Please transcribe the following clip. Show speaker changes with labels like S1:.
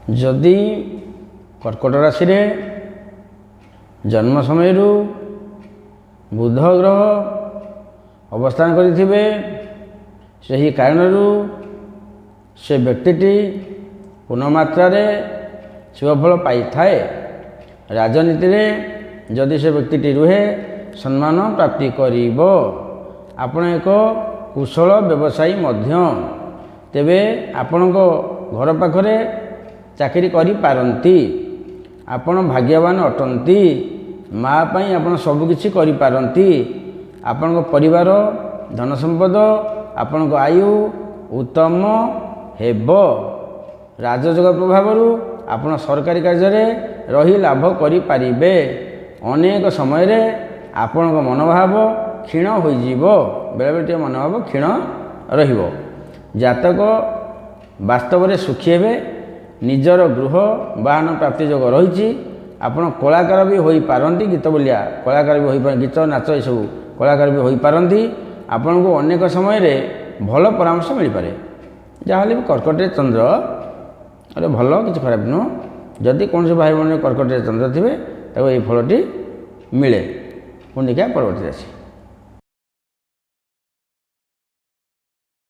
S1: जदि कर्कट राशि रे जन्म समय बुध ग्रह अवस्थान करिथिबे सही कारणरू से व्यक्तिटी पूर्णमात्रा शुभफल पाई थाए। राजनीति रे जदि से व्यक्तिटी रुहे सम्मान प्राप्ति करिब। आपण एक कुशल व्यवसायी मध्य तेबे आपणक घर पाखरे चाकरी करि पारंती। आपण भाग्यवान अटंती। माँ पई आपण सब किछि करि पारंती। आपणक परिवार धन संपद आपणक आयु उत्तम हेब। राजयोग प्रभावरू आपण सरकारी कार्य रे रही लाभ करि पारिबे। अनेक समय रे आपणक मनोभाव क्षीण होई जीवो। बेले बेले मनोभाव क्षीण रहिबो। जातक वास्तव में सुखी हेबे। निजर गृह वाहन प्राप्ति योग रही। आपण कलाकार भी होई पारंती। गीत बोलिया कलाकार भी होई गीत नाच ये सब कलाकार भी होई पारंती। आपण को अनेक समय रे भल परामर्श मिल पारे। जहाँ भी कर्कट चंद्र अरे भल कि खराब नुह। जदि कौन से भाई बहन कर्कट चंद्र थे तो ये फलटी मिले। पुणी क्या परवर्ती राशि।